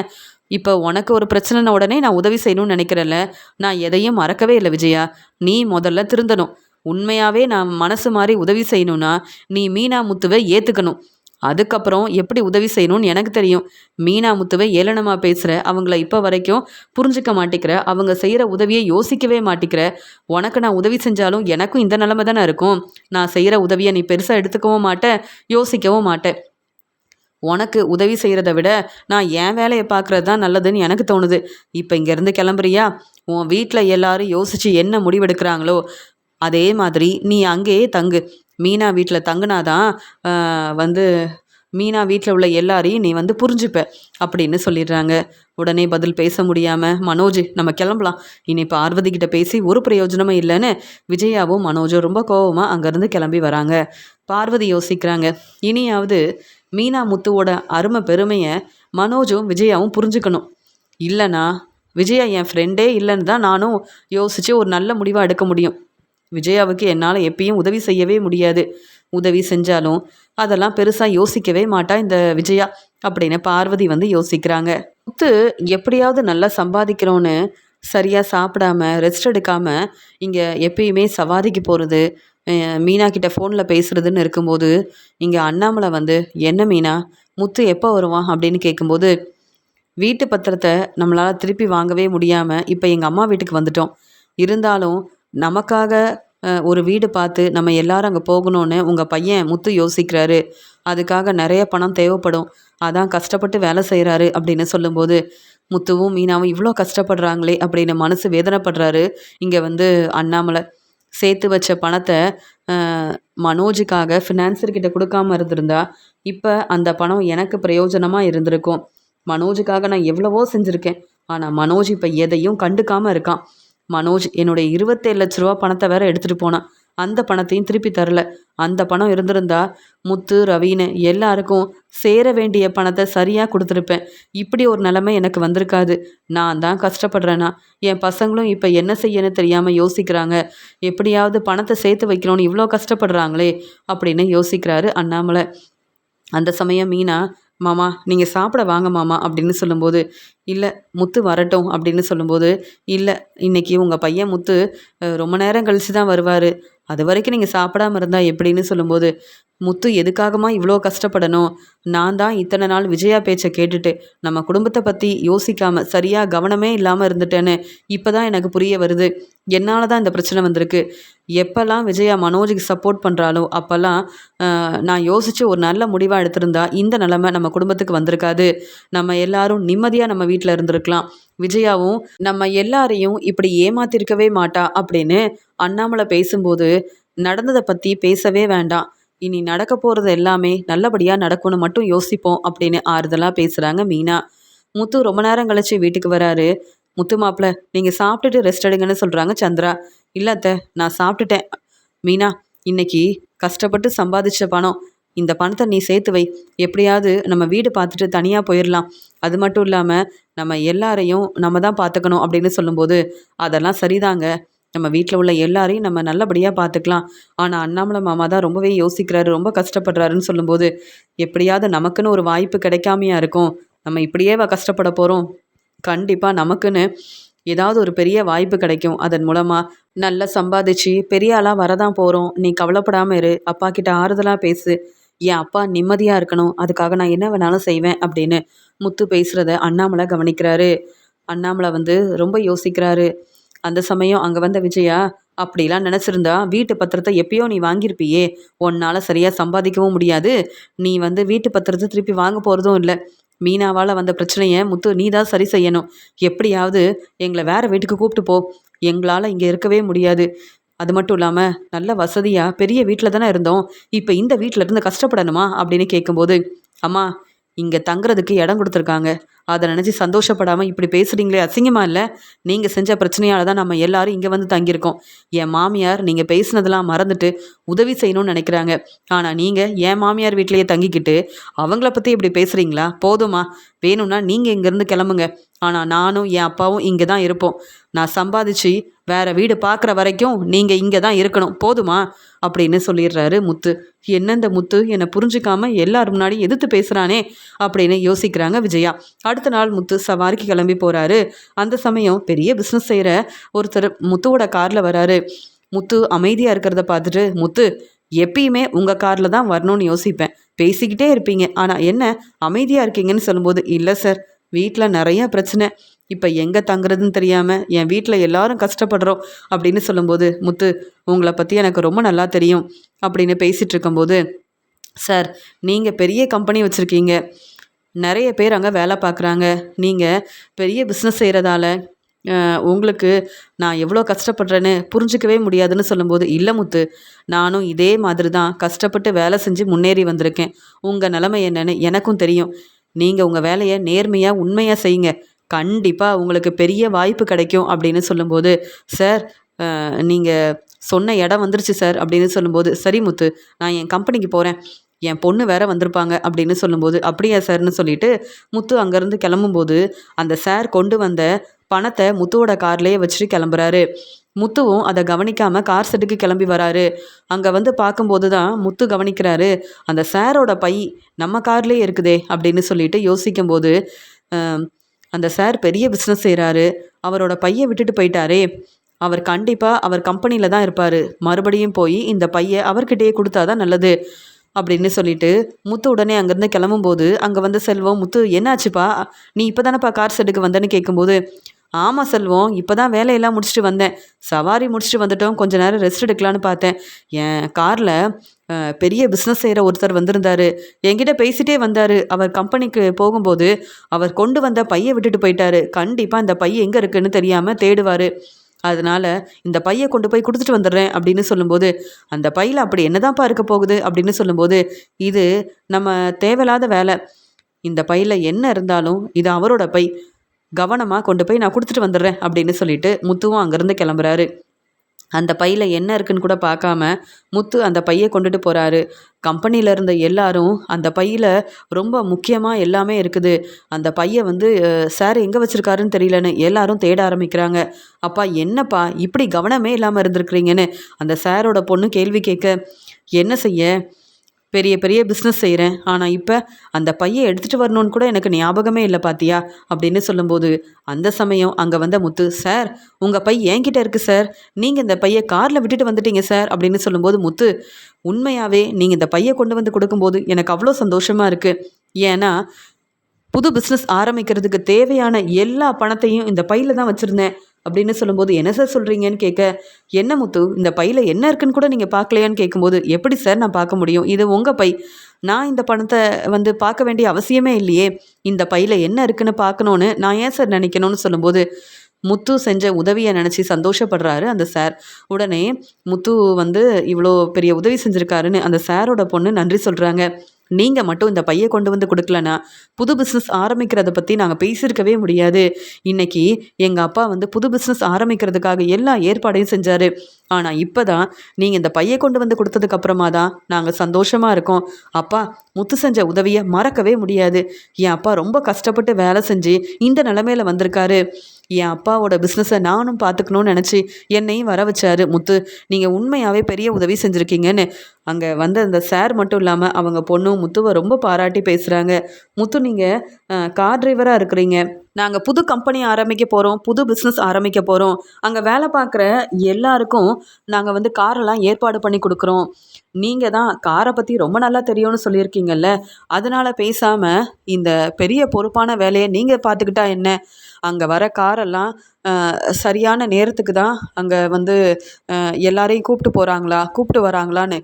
இப்போ உனக்கு ஒரு பிரச்சனைன உடனே நான் உதவி செய்யணும்னு நினைக்கிறேன்ல, நான் எதையும் மறக்கவே இல்லை விஜயா. நீ முதல்ல திருந்தணும். உண்மையாகவே நான் மனசு மாதிரி உதவி செய்யணும்னா நீ மீனா முத்துவை ஏற்றுக்கணும். அதுக்கப்புறம் எப்படி உதவி செய்யணும்னு எனக்கு தெரியும். மீனா முத்துவை ஏளனமாக பேசுகிற, அவங்கள இப்போ வரைக்கும் புரிஞ்சிக்க மாட்டேங்கிற, அவங்க செய்கிற உதவியை யோசிக்கவே மாட்டேங்கிற. உனக்கு நான் உதவி செஞ்சாலும் எனக்கும் இந்த நிலமை தானே இருக்கும். நான் செய்கிற உதவியை நீ பெருசாக எடுத்துக்கவும் மாட்டேன், யோசிக்கவும் மாட்டேன். உனக்கு உதவி செய்கிறத விட நான் என் வேலையை பார்க்குறது தான் நல்லதுன்னு எனக்கு தோணுது. இப்போ இங்கேருந்து கிளம்புறியா? உன் வீட்டில் எல்லாரும் யோசித்து என்ன முடிவெடுக்கிறாங்களோ அதே மாதிரி நீ அங்கேயே தங்கு. மீனா வீட்டில் தங்குனாதான் வந்து மீனா வீட்டில் உள்ள எல்லாரையும் நீ வந்து புரிஞ்சுப்ப அப்படின்னு சொல்லிடுறாங்க. உடனே பதில் பேச முடியாமல், மனோஜ் நம்ம கிளம்பலாம், இனி பார்வதி கிட்ட பேசி ஒரு பிரயோஜனமும் இல்லைன்னு விஜயாவும் மனோஜும் ரொம்ப கோவமாக அங்கேருந்து கிளம்பி வராங்க. பார்வதி யோசிக்கிறாங்க, இனியாவது மீனா முத்துவோட அருமை பெருமையை மனோஜும் விஜயாவும் புரிஞ்சுக்கணும். இல்லைனா விஜயா என் ஃப்ரெண்டே இல்லைன்னு தான் நானும் யோசித்து ஒரு நல்ல முடிவாக எடுக்க முடியும். விஜயாவுக்கு என்னால் எப்பயும் உதவி செய்யவே முடியாது. உதவி செஞ்சாலும் அதெல்லாம் பெருசாக யோசிக்கவே மாட்டா இந்த விஜயா அப்படின்னு பார்வதி வந்து யோசிக்கிறாங்க. முத்து எப்படியாவது நல்லா சம்பாதிக்கிறோன்னு சரியாக சாப்பிடாம ரெஸ்ட் எடுக்காமல் இங்கே எப்பயுமே சவாரிக்கு போகிறது, மீனா கிட்ட ஃபோனில் பேசுகிறதுன்னு இருக்கும்போது இங்கே அண்ணாமலை வந்து, என்ன மீனா, முத்து எப்போ வருவான் அப்படின்னு கேட்கும்போது, வீட்டு பத்திரத்தை நம்மளால் திருப்பி வாங்கவே முடியாமல் இப்போ எங்கள் அம்மா வீட்டுக்கு வந்துட்டோம். இருந்தாலும் நமக்காக ஒரு வீடு பார்த்து நம்ம எல்லாரும் அங்கே போகணும்னு உங்கள் பையன் முத்து யோசிக்கிறாரு. அதுக்காக நிறைய பணம் தேவைப்படும். அதான் கஷ்டப்பட்டு வேலை செய்கிறாரு அப்படின்னு சொல்லும்போது, முத்துவும் மீனாவும் இவ்வளோ கஷ்டப்படுறாங்களே அப்படின்னு மனசு வேதனைப்படுறாரு. இங்கே வந்து அண்ணாமலை சேர்த்து வச்ச பணத்தை மனோஜுக்காக ஃபினான்சர்கிட்ட கொடுக்காம இருந்திருந்தா இப்போ அந்த பணம் எனக்கு பிரயோஜனமாக இருந்திருக்கும். மனோஜுக்காக நான் எவ்வளவோ செஞ்சுருக்கேன். ஆனால் மனோஜ் இப்போ எதையும் கண்டுக்காமல் இருக்கான். மனோஜ் என்னுடைய 27 லட்ச ரூபா பணத்தை வேற எடுத்துகிட்டு போனான். அந்த பணத்தையும் திருப்பி தரல. அந்த பணம் இருந்திருந்தா முத்து ரவின்னு எல்லாருக்கும் சேர வேண்டிய பணத்தை சரியாக கொடுத்துருப்பேன். இப்படி ஒரு நிலைமை எனக்கு வந்திருக்காது. நான் தான் கஷ்டப்படுறேன்னா என் பசங்களும் இப்போ என்ன செய்யன்னு தெரியாமல் யோசிக்கிறாங்க. எப்படியாவது பணத்தை சேர்த்து வைக்கணும்னு இவ்வளோ கஷ்டப்படுறாங்களே அப்படின்னு யோசிக்கிறாரு அண்ணாமலை. அந்த சமயம் மீனா, மாமா நீங்கள் சாப்பிட வாங்க மாமா அப்படின்னு சொல்லும்போது, இல்லை முத்து வரட்டும் அப்படின்னு சொல்லும்போது, இல்லை இன்னைக்கு உங்கள் பையன் முத்து ரொம்ப நேரம் கழித்து தான் வருவார். அது வரைக்கும் நீங்கள் சாப்பிடாம இருந்தால் எப்படின்னு சொல்லும்போது, முத்து எதுக்காகமா இவ்வளோ கஷ்டப்படணும்? நான் தான் இத்தனை நாள் விஜயா பேச்சை கேட்டுட்டு நம்ம குடும்பத்தை பற்றி யோசிக்காமல் சரியாக கவனமே இல்லாமல் இருந்துட்டேன்னு இப்போ தான் எனக்கு புரிய வருது. என்னால் தான் இந்த பிரச்சனை வந்திருக்கு. எப்போல்லாம் விஜயா மனோஜுக்கு சப்போர்ட் பண்ணுறாளோ அப்போல்லாம் நான் யோசித்து ஒரு நல்ல முடிவாக எடுத்திருந்தா இந்த நிலமை நம்ம குடும்பத்துக்கு வந்திருக்காது. நம்ம எல்லாரும் நிம்மதியாக நம்ம வீட்டில் இருந்திருக்கலாம். விஜயாவும் நம்ம எல்லாரையும் இப்படி ஏமாத்திருக்கவே மாட்டா அப்படின்னு அண்ணாமலை பேசும்போது, நடந்ததை பற்றி பேசவே வேண்டாம், இனி நடக்க போகிறது எல்லாமே நல்லபடியாக நடக்கும்னு மட்டும் யோசிப்போம் அப்படின்னு ஆறுதலாக பேசுகிறாங்க மீனா. முத்து ரொம்ப நேரம் கழிச்சு வீட்டுக்கு வராரு. முத்து மாப்பிள்ள நீங்கள் சாப்பிட்டுட்டு ரெஸ்ட் எடுங்கன்னு சொல்கிறாங்க சந்திரா. இல்லை அத்தை நான் சாப்பிட்டுட்டேன். மீனா இன்னைக்கு கஷ்டப்பட்டு சம்பாதிச்ச பணம், இந்த பணத்தை நீ சேர்த்து வை. எப்படியாவது நம்ம வீடு பார்த்துட்டு தனியாக போயிடலாம். அது மட்டும் இல்லாமல் நம்ம எல்லாரையும் நம்ம தான் பார்த்துக்கணும் அப்படின்னு சொல்லும்போது, அதெல்லாம் சரிதாங்க, நம்ம வீட்டில் உள்ள எல்லாரையும் நம்ம நல்லபடியாக பார்த்துக்கலாம். ஆனால் அண்ணாமலை மாமா தான் ரொம்பவே யோசிக்கிறாரு, ரொம்ப கஷ்டப்படுறாருன்னு சொல்லும்போது, எப்படியாவது நமக்குன்னு ஒரு வாய்ப்பு கிடைக்காமையா இருக்கும்? நம்ம இப்படியேவா கஷ்டப்பட போகிறோம்? கண்டிப்பாக நமக்குன்னு ஏதாவது ஒரு பெரிய வாய்ப்பு கிடைக்கும். அதன் மூலமாக நல்லா சம்பாதிச்சு பெரிய ஆளாக வரதான் போகிறோம். நீ கவலைப்படாமல் இரு, அப்பா கிட்ட ஆறுதலாக பேசு. என் அப்பா நிம்மதியாக இருக்கணும், அதுக்காக நான் என்ன வேணாலும் செய்வேன் அப்படின்னு முத்து பேசுகிறத அண்ணாமலை கவனிக்கிறாரு. அண்ணாமலை வந்து ரொம்ப யோசிக்கிறாரு. அந்த சமயம் அங்கே வந்த விஜயா, அப்படிலாம் நினச்சிருந்தா வீட்டு பத்திரத்தை எப்பயோ நீ வாங்கியிருப்பியே, உன்னால் சரியாக சம்பாதிக்கவும் முடியாது, நீ வந்து வீட்டு பத்திரத்தை திருப்பி வாங்க போகிறதும் இல்லை. மீனாவால் வந்த பிரச்சனையை முத்து நீ தான் சரி செய்யணும். எப்படியாவது எங்களை வேறு வீட்டுக்கு கூப்பிட்டு போ, எங்களால் இங்கே இருக்கவே முடியாது. அது மட்டும் இல்லாமல் நல்ல வசதியாக பெரிய வீட்டில் தானே இருந்தோம், இப்போ இந்த வீட்டில் இருந்து கஷ்டப்படணுமா அப்படின்னு கேட்கும்போது, அம்மா இங்கே தங்குறதுக்கு இடம் கொடுத்துருக்காங்க, அதை நினச்சி சந்தோஷப்படாமல் இப்படி பேசுகிறீங்களே, அசிங்கமாக இல்லை? நீங்கள் செஞ்ச பிரச்சனையால் தான் நம்ம எல்லாரும் இங்கே வந்து தங்கியிருக்கோம். என் மாமியார் நீங்கள் பேசுனதெல்லாம் மறந்துட்டு உதவி செய்யணும்னு நினைக்கிறாங்க. ஆனால் நீங்கள் என் மாமியார் வீட்டிலேயே தங்கிக்கிட்டு அவங்கள பற்றி இப்படி பேசுகிறீங்களா? போதுமா, வேணும்னா நீங்கள் இங்கேருந்து கிளம்புங்க. ஆனால் நானும் என் அப்பாவும் இங்கே தான் இருப்போம். நான் சம்பாதிச்சு வேறு வீடு பார்க்குற வரைக்கும் நீங்கள் இங்கே தான் இருக்கணும், போதுமா அப்படின்னு சொல்லிடுறாரு முத்து. என்ன இந்த முத்து என்னை புரிஞ்சுக்காம எல்லாரும் முன்னாடி எதிர்த்து பேசுகிறானே அப்படின்னு யோசிக்கிறாங்க விஜயா. அடுத்த நாள் முத்து சவாரிக்கு கிளம்பி போகிறாரு. அந்த சமயம் பெரிய பிஸ்னஸ் செய்கிற ஒருத்தர் முத்துவோட காரில் வராரு. முத்து அமைதியாக இருக்கிறத பார்த்துட்டு, முத்து எப்பயுமே உங்கள் காரில் தான் வரணும்னு யோசிப்பேன், பேசிக்கிட்டே இருப்பீங்க, ஆனால் என்ன அமைதியாக இருக்கீங்கன்னு சொல்லும்போது, இல்லை சார் வீட்டில் நிறையா பிரச்சனை, இப்போ எங்கே தங்குறதுன்னு தெரியாமல் என் வீட்டில் எல்லாரும் கஷ்டப்படுறோம் அப்படின்னு சொல்லும்போது, முத்து உங்களை பற்றி எனக்கு ரொம்ப நல்லா தெரியும் அப்படின்னு பேசிகிட்டு இருக்கும்போது, சார் நீங்கள் பெரிய கம்பெனி வச்சுருக்கீங்க, நிறைய பேர் அங்கே வேலை பார்க்குறாங்க, நீங்கள் பெரிய பிஸ்னஸ் செய்கிறதால உங்களுக்கு நான் எவ்வளோ கஷ்டப்படுறேன்னு புரிஞ்சிக்கவே முடியாதுன்னு சொல்லும்போது, இல்லை முத்து நானும் இதே மாதிரி தான் கஷ்டப்பட்டு வேலை செஞ்சு முன்னேறி வந்திருக்கேன், உங்கள் நிலைமை என்னன்னு எனக்கும் தெரியும். நீங்கள் உங்கள் வேலையை நேர்மையாக உண்மையாக செய்யுங்க, கண்டிப்பாக உங்களுக்கு பெரிய வாய்ப்பு கிடைக்கும் அப்படின்னு சொல்லும்போது, சார் நீங்கள் சொன்ன இடம் வந்துருச்சு சார் அப்படின்னு சொல்லும்போது, சரி முத்து நான் என் கம்பெனிக்கு போகிறேன், என் பொண்ணு வேற வந்திருப்பாங்க அப்படின்னு சொல்லும்போது, அப்படியா சார்னு சொல்லிட்டு முத்து அங்கேருந்து கிளம்பும்போது அந்த சார் கொண்டு வந்த பணத்தை முத்துவோட கார்லேயே வச்சுட்டு கிளம்புறாரு. முத்துவும் அதை கவனிக்காமல் கார் செட்டுக்கு கிளம்பி வராரு. அங்கே வந்து பார்க்கும்போது தான் முத்து கவனிக்கிறாரு, அந்த சாரோட பை நம்ம கார்லேயே இருக்குதே அப்படின்னு சொல்லிட்டு யோசிக்கும்போது, அந்த சார் பெரிய பிஸ்னஸ் செய்கிறாரு, அவரோட பையை விட்டுட்டு போயிட்டாரே, அவர் கண்டிப்பாக அவர் கம்பெனியில் தான் இருப்பார், மறுபடியும் போய் இந்த பையை அவர்கிட்டயே கொடுத்தா தான் நல்லது அப்படின்னு சொல்லிட்டு முத்து உடனே அங்கேருந்து கிளம்பும்போது, அங்கே வந்து செல்வம், முத்து என்னாச்சுப்பா, நீ இப்போ தானேப்பா கார் செட்டுக்கு வந்தேன்னு கேட்கும்போது, ஆமாம் செல்வம், இப்போ தான் வேலையெல்லாம் முடிச்சுட்டு வந்தேன். சவாரி முடிச்சுட்டு வந்துட்டோம், கொஞ்ச நேரம் ரெஸ்ட் எடுக்கலான்னு பார்த்தேன். என் காரில் பெரிய பிஸ்னஸ் செய்கிற ஒருத்தர் வந்திருந்தாரு. என்கிட்ட பேசிட்டே வந்தார். அவர் கம்பெனிக்கு போகும்போது அவர் கொண்டு வந்த பையை விட்டுட்டு போயிட்டாரு. கண்டிப்பாக இந்த பை எங்கே இருக்குன்னு தெரியாமல் தேடுவார். அதனால இந்த பையை கொண்டு போய் கொடுத்துட்டு வந்துடுறேன் அப்படின்னு சொல்லும்போது, அந்த பையில் அப்படி என்னதான்ப்பா இருக்க போகுது அப்படின்னு சொல்லும்போது, இது நம்ம தேவையில்லாத வேலை. இந்த பையில் என்ன இருந்தாலும் இது அவரோட பை. கவனமாக கொண்டு போய் நான் கொடுத்துட்டு வந்துடுறேன் அப்படின்னு சொல்லிட்டு முத்துவும் அங்கேருந்து கிளம்புறாரு. அந்த பையில் என்ன இருக்குன்னு கூட பார்க்காம முத்து அந்த பையை கொண்டுட்டு போகிறாரு. கம்பெனியில் இருந்த எல்லாரும் அந்த பையில் ரொம்ப முக்கியமாக எல்லாமே இருக்குது. அந்த பையை வந்து சார் எங்கே வச்சுருக்காருன்னு தெரியலன்னு எல்லாரும் தேட ஆரம்பிக்கிறாங்க. அப்பா என்னப்பா இப்படி கவனமே இல்லாமல் இருந்திருக்கிறீங்கன்னு அந்த சாரோட பொண்ணு கேள்வி கேட்க, என்ன செய்ய, பெரிய பெரிய பிஸ்னஸ் செய்கிறேன், ஆனால் இப்போ அந்த பையை எடுத்துகிட்டு வரணும்னு கூட எனக்கு ஞாபகமே இல்லை பாத்தியா அப்படின்னு சொல்லும்போது, அந்த சமயம் அங்கே வந்த முத்து, சார் உங்கள் பை என்கிட்ட இருக்குது சார், நீங்கள் இந்த பையை காரில் விட்டுட்டு வந்துட்டீங்க சார் அப்படின்னு சொல்லும்போது, முத்து உண்மையாகவே நீங்கள் இந்த பையை கொண்டு வந்து கொடுக்கும்போது எனக்கு அவ்வளோ சந்தோஷமாக இருக்குது. ஏன்னா புது பிஸ்னஸ் ஆரம்பிக்கிறதுக்கு தேவையான எல்லா பணத்தையும் இந்த பையில் தான் வச்சுருந்தேன் அப்படின்னு சொல்லும்போது, என்ன சார் சொல்கிறீங்கன்னு கேட்க, என்ன முத்து இந்த பையில் என்ன இருக்குன்னு கூட நீங்கள் பார்க்கலையான்னு கேட்கும்போது, எப்படி சார் நான் பார்க்க முடியும், இது உங்கள் பை, நான் இந்த பணத்தை வந்து பார்க்க வேண்டிய அவசியமே இல்லையே, இந்த பையில் என்ன இருக்குன்னு பார்க்கணுன்னு நான் ஏன் சார் நினைக்கணும்னு சொல்லும்போது, முத்து செஞ்ச உதவியை நினச்சி சந்தோஷப்படுறாரு அந்த சார். உடனே முத்து வந்து இவ்வளோ பெரிய உதவி செஞ்சுருக்காருன்னு அந்த சாரோட பொண்ணு நன்றி சொல்கிறாங்க. நீங்கள் மட்டும் இந்த பையை கொண்டு வந்து கொடுக்கலனா புது பிஸ்னஸ் ஆரம்பிக்கிறத பற்றி நாங்கள் பேசியிருக்கவே முடியாது. இன்னைக்கு எங்கள் அப்பா வந்து புது பிஸ்னஸ் ஆரம்பிக்கிறதுக்காக எல்லா ஏற்பாடையும் செஞ்சார். ஆனால் இப்போ தான் நீங்கள் இந்த பையை கொண்டு வந்து கொடுத்ததுக்கப்புறமா தான் நாங்கள் சந்தோஷமாக இருக்கோம். அப்பா முத்து செஞ்ச உதவியை மறக்கவே முடியாது. என் அப்பா ரொம்ப கஷ்டப்பட்டு வேலை செஞ்சு இந்த நிலமையில வந்திருக்காரு. என் அப்பாவோட பிஸ்னஸை நானும் பார்த்துக்கணும்னு நினச்சி என்னையும் வர வச்சாரு முத்து. நீங்கள் உண்மையாகவே பெரிய உதவி செஞ்சுருக்கீங்கன்னு அங்கே வந்து அந்த சார் மட்டும் இல்லாமல் அவங்க பொண்ணும் முத்துவை ரொம்ப பாராட்டி பேசுகிறாங்க. முத்து நீங்கள் கார் டிரைவராக இருக்கிறீங்க, நாங்கள் புது கம்பெனி ஆரம்பிக்க போகிறோம், புது பிஸ்னஸ் ஆரம்பிக்க போகிறோம், அங்கே வேலை பார்க்குற எல்லாருக்கும் நாங்கள் வந்து காரெல்லாம் ஏற்பாடு பண்ணி கொடுக்குறோம். நீங்கள் தான் காரை பற்றி ரொம்ப நல்லா தெரியும்னு சொல்லியிருக்கீங்கல்ல, அதனால் பேசாமல் இந்த பெரிய பொறுப்பான வேலையை நீங்கள் பார்த்துக்கிட்டா என்ன, அங்கே வர காரெல்லாம் சரியான நேரத்துக்கு தான் அங்கே வந்து எல்லாரையும் கூப்பிட்டு வராங்களான்னு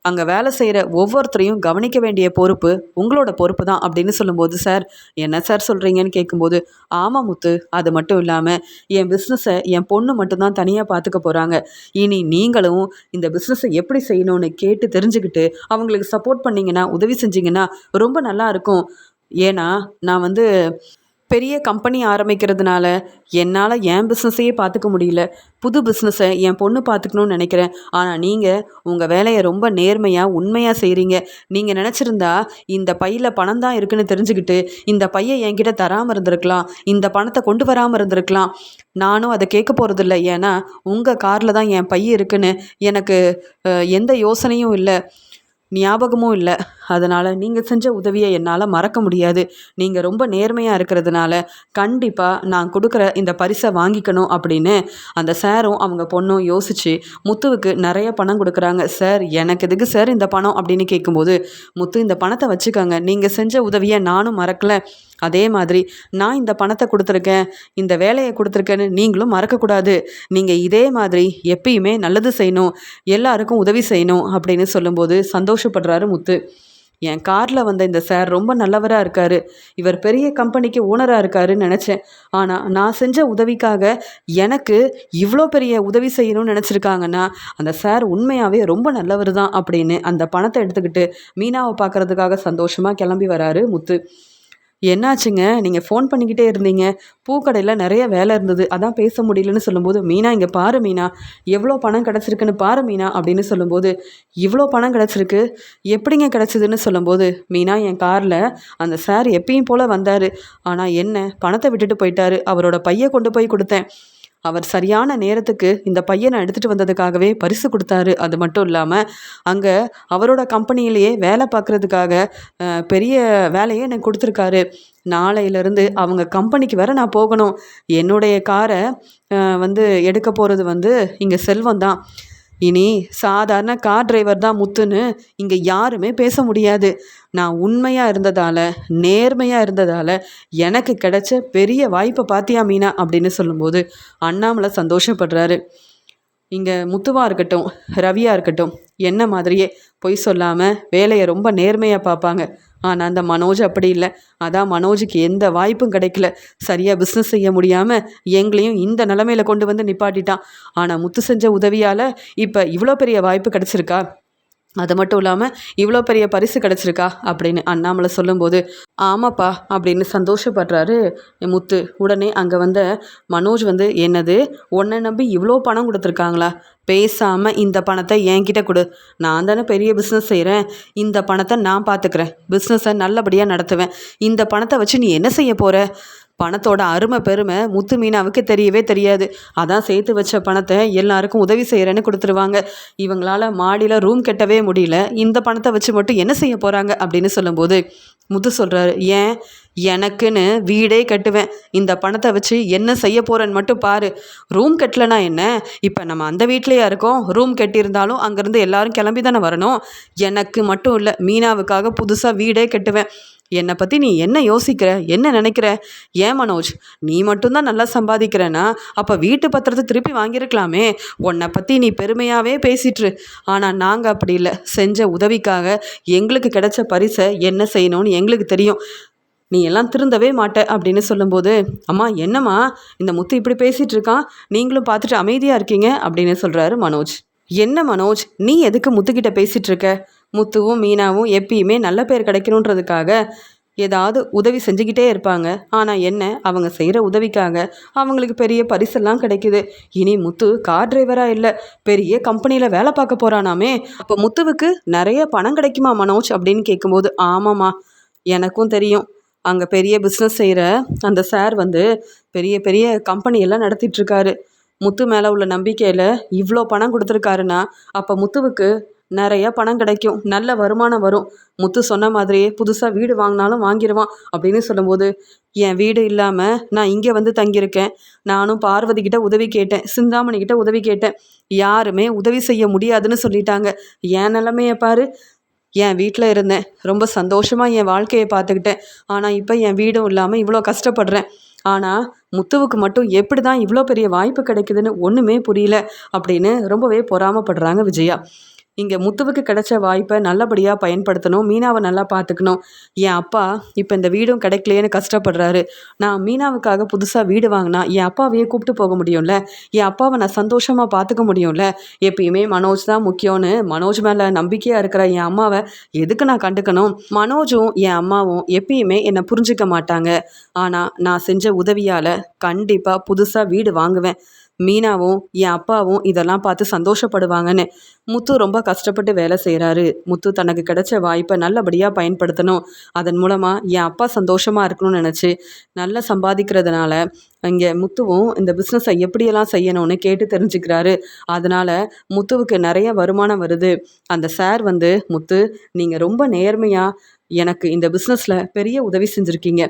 அங்கே வேலை செய்கிற ஒவ்வொருத்தரையும் கவனிக்க வேண்டிய பொறுப்பு உங்களோட பொறுப்பு தான் அப்படின்னு சொல்லும்போது, சார் என்ன சார் சொல்கிறீங்கன்னு கேட்கும்போது, ஆமாம் முத்து, அது மட்டும் இல்லாமல் என் பிஸ்னஸை என் பொண்ணு மட்டும்தான் தனியாக பார்த்துக்க போகிறாங்க. இனி நீங்களும் இந்த பிஸ்னஸை எப்படி செய்யணும்னு கேட்டு தெரிஞ்சுக்கிட்டு அவங்களுக்கு சப்போர்ட் பண்ணிங்கன்னா, உதவி செஞ்சிங்கன்னா ரொம்ப நல்லா இருக்கும். ஏன்னா நான் வந்து பெரிய கம்பெனி ஆரம்பிக்கிறதுனால என்னால் என் பிஸ்னஸையே பார்த்துக்க முடியல. புது பிஸ்னஸை என் பொண்ணு பார்த்துக்கணும்னு நினைக்கிறேன். ஆனால் நீங்கள் உங்கள் வேலையை ரொம்ப நேர்மையாக உண்மையாக செய்கிறீங்க. நீங்கள் நினச்சிருந்தா இந்த பையில் பணம் தான் இருக்குன்னு தெரிஞ்சுக்கிட்டு இந்த பையை என்கிட்ட தராமல் இருந்திருக்கலாம், இந்த பணத்தை கொண்டு வராமல் இருந்திருக்கலாம். நானும் அதை கேட்க போகிறதில்ல. ஏன்னா உங்கள் காரில் தான் என் பை இருக்குன்னு எனக்கு எந்த யோசனையும் இல்லை, ஞாபகமும் இல்லை. அதனால் நீங்கள் செஞ்ச உதவியை என்னால் மறக்க முடியாது. நீங்கள் ரொம்ப நேர்மையாக இருக்கிறதுனால கண்டிப்பாக நான் கொடுக்குற இந்த பரிசை வாங்கிக்கணும் அப்படின்னு அந்த சாரும் அவங்க பொண்ணும் யோசித்து முத்துவுக்கு நிறைய பணம் கொடுக்குறாங்க. சார் எனக்கு எதுக்கு சார் இந்த பணம் அப்படின்னு கேட்கும்போது, முத்து இந்த பணத்தை வச்சுக்கோங்க, நீங்கள் செஞ்ச உதவியை நானும் மறக்கலை, அதே மாதிரி நான் இந்த பணத்தை கொடுத்துருக்கேன், இந்த வேலையை கொடுத்துருக்கேன்னு நீங்களும் மறக்கக்கூடாது. நீங்கள் இதே மாதிரி எப்பயுமே நல்லது செய்யணும், எல்லாருக்கும் உதவி செய்யணும் அப்படின்னு சொல்லும்போது சந்தோஷப்படுறாரு முத்து. என் காரில் வந்த இந்த சார் ரொம்ப நல்லவராக இருக்கார், இவர் பெரிய கம்பெனிக்கு ஓனராக இருக்காருன்னு நினச்சேன். ஆனால் நான் செஞ்ச உதவிக்காக எனக்கு இவ்வளோ பெரிய உதவி செய்யணும்னு நினச்சிருக்காங்கன்னா அந்த சார் உண்மையாகவே ரொம்ப நல்லவர் தான் அப்படின்னு அந்த பணத்தை எடுத்துக்கிட்டு மீனாவை பார்க்குறதுக்காக சந்தோஷமாக கிளம்பி வராரு முத்து. என்னாச்சுங்க, நீங்கள் ஃபோன் பண்ணிக்கிட்டே இருந்தீங்க, பூக்கடையில் நிறைய வேலை இருந்தது, அதான் பேச முடியலன்னு சொல்லும்போது, மீனா இங்கே பாரு மீனா, எவ்வளோ பணம் கிடச்சிருக்குன்னு பாரு மீனா அப்படின்னு சொல்லும்போது, இவ்வளோ பணம் கிடச்சிருக்கு, எப்படிங்க கிடச்சிதுன்னு சொல்லும்போது, மீனா என் காரில் அந்த சார் எப்பயும் போல் வந்தார், ஆனால் என்ன பணத்தை விட்டுட்டு போயிட்டாரு, அவரோட பையை கொண்டு போய் கொடுத்தேன், அவர் சரியான நேரத்துக்கு இந்த பையனை எடுத்துகிட்டு வந்ததுக்காகவே பரிசு கொடுத்தாரு. அது மட்டும் இல்லாமல் அங்கே அவரோட கம்பெனியிலேயே வேலை பார்க்குறதுக்காக பெரிய வேலையை எனக்கு கொடுத்துருக்காரு. நாளையிலேருந்து அவங்க கம்பெனிக்கு வேற நான் போகணும். என்னுடைய காரை வந்து எடுக்க போகிறது வந்து இங்கே செல்வம் தான். இனி சாதாரண கார் டிரைவர் தான் முத்துன்னு இங்கே யாருமே பேச முடியாது. நான் உண்மையாக இருந்ததால், நேர்மையாக இருந்ததால் எனக்கு கிடைச்ச பெரிய வாய்ப்பை பாத்தியா மீனா அப்படின்னு சொல்லும்போது அண்ணாமலை சந்தோஷப்படுறாரு. இங்கே முத்துவா இருக்கட்டும், ரவியா இருக்கட்டும், என்ன மாதிரியே பொய் சொல்லாமல் வேலையை ரொம்ப நேர்மையாக பார்ப்பாங்க. ஆனால் அந்த மனோஜ் அப்படி இல்லை. அதான் மனோஜுக்கு எந்த வாய்ப்பும் கிடைக்கல. சரியாக பிஸ்னஸ் செய்ய முடியாமல் எங்களையும் இந்த நிலமையில கொண்டு வந்து நிப்பாட்டிட்டான். ஆனால் முத்து செஞ்ச உதவியால் இப்போ இவ்வளோ பெரிய வாய்ப்பு கிடச்சிருக்கா, அது மட்டும் இல்லாமல் இவ்வளோ பெரிய பரிசு கிடச்சிருக்கா அப்படின்னு அண்ணாமலை சொல்லும்போது ஆமாப்பா அப்படின்னு சந்தோஷப்படுறாரு முத்து. உடனே அங்கே வந்த மனோஜ் வந்து என்னது, உன்னை நம்பி இவ்வளோ பணம் கொடுத்துருக்காங்களா, பேசாமல் இந்த பணத்தை என்கிட்ட கொடு, நான் தானே பெரிய பிஸ்னஸ் செய்கிறேன், இந்த பணத்தை நான் பார்த்துக்கிறேன், பிஸ்னஸை நல்லபடியாக நடத்துவேன், இந்த பணத்தை வச்சு நீ என்ன செய்ய போகிற, பணத்தோட அருமை பெருமை முத்து மீனாவுக்கு தெரியவே தெரியாது. அதான் சேர்த்து வச்ச பணத்தை எல்லாருக்கும் உதவி செய்கிறேன்னு கொடுத்துருவாங்க. இவங்களால மாடியில் ரூம் கட்டவே முடியல, இந்த பணத்தை வச்சு மட்டும் என்ன செய்ய போகிறாங்க அப்படின்னு சொல்லும்போது முத்து சொல்கிறாரு, ஏன் எனக்குன்னு வீடே கட்டுவேன், இந்த பணத்தை வச்சு என்ன செய்ய போகிறேன்னு மட்டும் பாரு. ரூம் கட்டலைனா என்ன, இப்போ நம்ம அந்த வீட்லேயா இருக்கோம், ரூம் கட்டியிருந்தாலும் அங்கேருந்து எல்லாரும் கிளம்பி தானே வரணும். எனக்கு மட்டும் இல்லை, மீனாவுக்காக புதுசாக வீடே கட்டுவேன். என்னை பற்றி நீ என்ன யோசிக்கிற, என்ன நினைக்கிற? ஏன் மனோஜ், நீ மட்டும்தான் நல்லா சம்பாதிக்கிறேன்னா அப்போ வீட்டு பத்திரத்தை திருப்பி வாங்கியிருக்கலாமே. உன்னை பற்றி நீ பெருமையாகவே பேசிட்டுரு. ஆனால் நாங்கள் அப்படி இல்லை. செஞ்ச உதவிக்காக எங்களுக்கு கிடைச்ச பரிசை என்ன செய்யணும்னு எங்களுக்கு தெரியும். நீ எல்லாம் திருந்தவே மாட்ட அப்படின்னு சொல்லும்போது அம்மா என்னம்மா இந்த முத்து இப்படி பேசிகிட்டு இருக்கான், நீங்களும் பார்த்துட்டு அமைதியாக இருக்கீங்க அப்படின்னு சொல்கிறாரு மனோஜ். என்ன மனோஜ், நீ எதுக்கு முத்துக்கிட்ட பேசிகிட்டு இருக்க? முத்துவும் மீனாவும் எப்பயுமே நல்ல பேர் கிடைக்கணுன்றதுக்காக ஏதாவது உதவி செஞ்சுக்கிட்டே இருப்பாங்க. ஆனால் என்ன, அவங்க செய்கிற உதவிக்காக அவங்களுக்கு பெரிய பரிசெல்லாம் கிடைக்குது. இனி முத்து கார் டிரைவராக இல்லை, பெரிய கம்பெனியில் வேலை பார்க்க போகிறானாமே, அப்போ முத்துவுக்கு நிறைய பணம் கிடைக்குமா மனோஜ் அப்படின்னு கேட்கும்போது ஆமாம்மா, எனக்கும் தெரியும். அங்கே பெரிய பிஸ்னஸ் செய்கிற அந்த சார் வந்து பெரிய பெரிய கம்பெனியெல்லாம் நடத்திட்டுருக்காரு. முத்து மேலே உள்ள நம்பிக்கையில் இவ்வளோ பணம் கொடுத்துருக்காருன்னா அப்போ முத்துவுக்கு நிறைய பணம் கிடைக்கும், நல்ல வருமானம் வரும். முத்து சொன்ன மாதிரியே புதுசாக வீடு வாங்கினாலும் வாங்கிடுவான் அப்படின்னு சொல்லும்போது என் வீடு இல்லாமல் நான் இங்கே வந்து தங்கியிருக்கேன். நானும் பார்வதி கிட்ட உதவி கேட்டேன், சிந்தாமணி கிட்ட உதவி கேட்டேன், யாருமே உதவி செய்ய முடியாதுன்னு சொல்லிட்டாங்க. என் நிலைமையை பாரு, என் வீட்டில் இருந்தேன், ரொம்ப சந்தோஷமாக என் வாழ்க்கையை பார்த்துக்கிட்டேன். ஆனால் இப்போ என் வீடும் இல்லாமல் இவ்வளோ கஷ்டப்படுறேன். ஆனால் முத்துவுக்கு மட்டும் எப்படி தான் இவ்வளோ பெரிய வாய்ப்பு கிடைக்குதுன்னு ஒன்றுமே புரியல அப்படின்னு ரொம்பவே பொறாமப்படுறாங்க விஜயா. இங்கே முத்துவுக்கு கிடைச்ச வாய்ப்பை நல்லபடியாக பயன்படுத்தணும், மீனாவை நல்லா பார்த்துக்கணும். என் அப்பா இப்போ இந்த வீடும் கிடைக்கலையேன்னு கஷ்டப்படுறாரு. நான் மீனாவுக்காக புதுசாக வீடு வாங்கினா என் அப்பாவையே கூப்பிட்டு போக முடியும்ல, என் அப்பாவை நான் சந்தோஷமாக பார்த்துக்க முடியும்ல. எப்பயுமே மனோஜ் தான் முக்கியம்னு மனோஜ் மேலே நம்பிக்கையாக இருக்கிற என் அம்மாவை எதுக்கு நான் கண்டுக்கணும்? மனோஜும் என் அம்மாவும் எப்பயுமே என்னை புரிஞ்சிக்க மாட்டாங்க. ஆனால் நான் செஞ்ச உதவியால் கண்டிப்பாக புதுசாக வீடு வாங்குவேன். மீனாவும் என் அப்பாவும் இதெல்லாம் பார்த்து சந்தோஷப்படுவாங்கன்னு. முத்து ரொம்ப கஷ்டப்பட்டு வேலை செய்கிறாரு. முத்து தனக்கு கிடைச்ச வாய்ப்பை நல்லபடியாக பயன்படுத்தணும், அதன் மூலமாக என் அப்பா சந்தோஷமாக இருக்கணும்னு நினச்சி நல்லா சம்பாதிக்கிறதுனால இங்கே முத்துவும் இந்த பிஸ்னஸை எப்படியெல்லாம் செய்யணும்னு கேட்டு தெரிஞ்சுக்கிறாரு. அதனால் முத்துவுக்கு நிறைய வருமானம் வருது. அந்த சார் வந்து முத்து, நீங்கள் ரொம்ப நேர்மையாக எனக்கு இந்த பிஸ்னஸில் பெரிய உதவி செஞ்சுருக்கீங்க,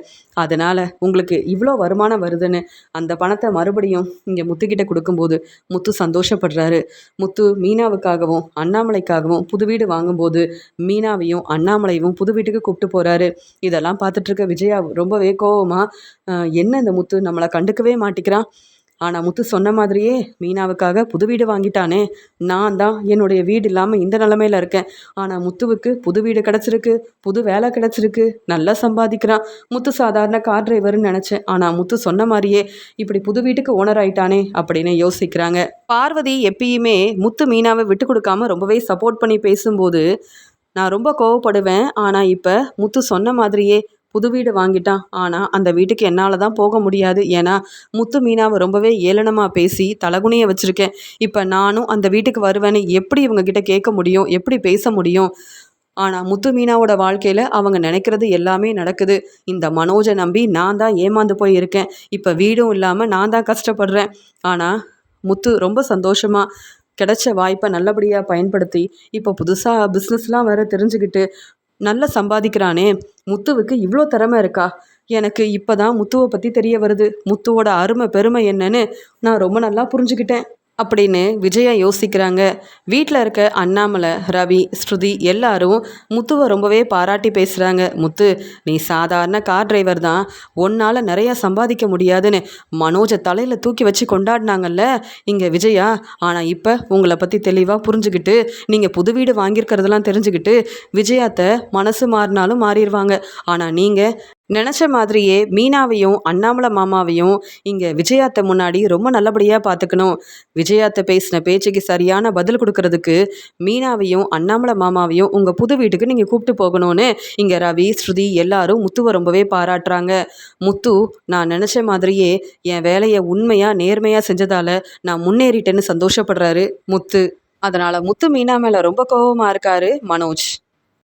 அதனால் உங்களுக்கு இவ்வளோ வருமானம் வருதுன்னு அந்த பணத்தை மறுபடியும் இங்கே முத்துக்கிட்ட கொடுக்கும்போது முத்து சந்தோஷப்படுறாரு. முத்து மீனாவுக்காகவும் அண்ணாமலைக்காகவும் புது வீடு வாங்கும்போது மீனாவையும் அண்ணாமலையும் புது வீட்டுக்கு கூப்பிட்டு போகிறாரு. இதெல்லாம் பார்த்துட்ருக்க விஜயா ரொம்பவே கோவமாக என்ன இந்த முத்து நம்மளை கண்டுக்கவே மாட்டிக்கிறான். ஆனால் முத்து சொன்ன மாதிரியே மீனாவுக்காக புது வீடு வாங்கிட்டானே, நான் தான் என்னுடைய வீடு இல்லாமல் இந்த நிலமையில இருக்கேன். ஆனால் முத்துவுக்கு புது வீடு கிடச்சிருக்கு, புது வேலை கிடச்சிருக்கு, நல்லா சம்பாதிக்கிறான். முத்து சாதாரண கார் டிரைவர்னு நினச்சேன், ஆனால் முத்து சொன்ன மாதிரியே இப்படி புது வீட்டுக்கு ஓனர் ஆயிட்டானே அப்படின்னு யோசிக்கிறாங்க. பார்வதி எப்பயுமே முத்து மீனாவை விட்டு கொடுக்காம ரொம்பவே சப்போர்ட் பண்ணி பேசும்போது நான் ரொம்ப கோவப்படுவேன். ஆனால் இப்போ முத்து சொன்ன மாதிரியே புது வீடு வாங்கிட்டான், ஆனால் அந்த வீட்டுக்கு என்னால் தான் போக முடியாது. ஏன்னா முத்து மீனாவை ரொம்பவே ஏளனமாக பேசி தலகுனியை வச்சுருக்கேன். இப்போ நானும் அந்த வீட்டுக்கு வருவேன்னு எப்படி இவங்கக்கிட்ட கேட்க முடியும், எப்படி பேச முடியும்? ஆனால் முத்து மீனாவோட வாழ்க்கையில் அவங்க நினைக்கிறது எல்லாமே நடக்குது. இந்த மனோஜை நம்பி நான் தான் ஏமாந்து போய் இருக்கேன். இப்போ வீடும் இல்லாமல் நான் தான் கஷ்டப்படுறேன். ஆனால் முத்து ரொம்ப சந்தோஷமாக கிடைச்ச வாய்ப்பை நல்லபடியாக பயன்படுத்தி இப்போ புதுசாக பிஸ்னஸ்லாம் வேறு தெரிஞ்சுக்கிட்டு நல்லா சம்பாதிக்கிறானே. முத்துவுக்கு இவ்வளோ திறமை இருக்கா? எனக்கு இப்போ தான் முத்துவை பற்றி தெரிய வருது. முத்துவோட அருமை பெருமை என்னன்னு நான் ரொம்ப நல்லா புரிஞ்சுக்கிட்டேன். அப்படின்னு விஜயா யோசிக்கிறாங்க. வீட்டில் இருக்க அண்ணாமலை, ரவி, ஸ்ருதி எல்லாரும் முத்துவை ரொம்பவே பாராட்டி பேசுகிறாங்க. முத்து, நீ சாதாரண கார் டிரைவர் தான், உன்னால் நிறையா சம்பாதிக்க முடியாதுன்னு மனோஜை தலையில் தூக்கி வச்சு கொண்டாடினாங்கல்ல இங்கே விஜயா. ஆனால் இப்போ உங்களை பற்றி தெளிவாக புரிஞ்சுக்கிட்டு நீங்கள் புது வீடு வாங்கியிருக்கிறதெல்லாம் தெரிஞ்சுக்கிட்டு விஜயாத்த மனசு மாறினாலும் மாறிடுவாங்க. ஆனால் நீங்கள் நினச்ச மாதிரியே மீனாவையும் அண்ணாமலை மாமாவையும் இங்கே விஜயாத்த முன்னாடி ரொம்ப நல்லபடியாக பார்த்துக்கணும். விஜயாத்த பேசின பேச்சுக்கு சரியான பதில் கொடுக்கறதுக்கு மீனாவையும் அண்ணாமலை மாமாவையும் உங்கள் புது வீட்டுக்கு நீங்கள் கூப்பிட்டு போகணும்னு இங்கே ரவி, ஸ்ருதி எல்லாரும் முத்துவை ரொம்பவே பாராட்டுறாங்க. முத்து, நான் நினச்ச மாதிரியே என் வேலையை உண்மையாக நேர்மையாக செஞ்சதால் நான் முன்னேறிட்டேன்னு சந்தோஷப்படுறாரு முத்து. அதனால் முத்து மீனா மேலே ரொம்ப கோபமாக இருக்காரு மனோஜ்.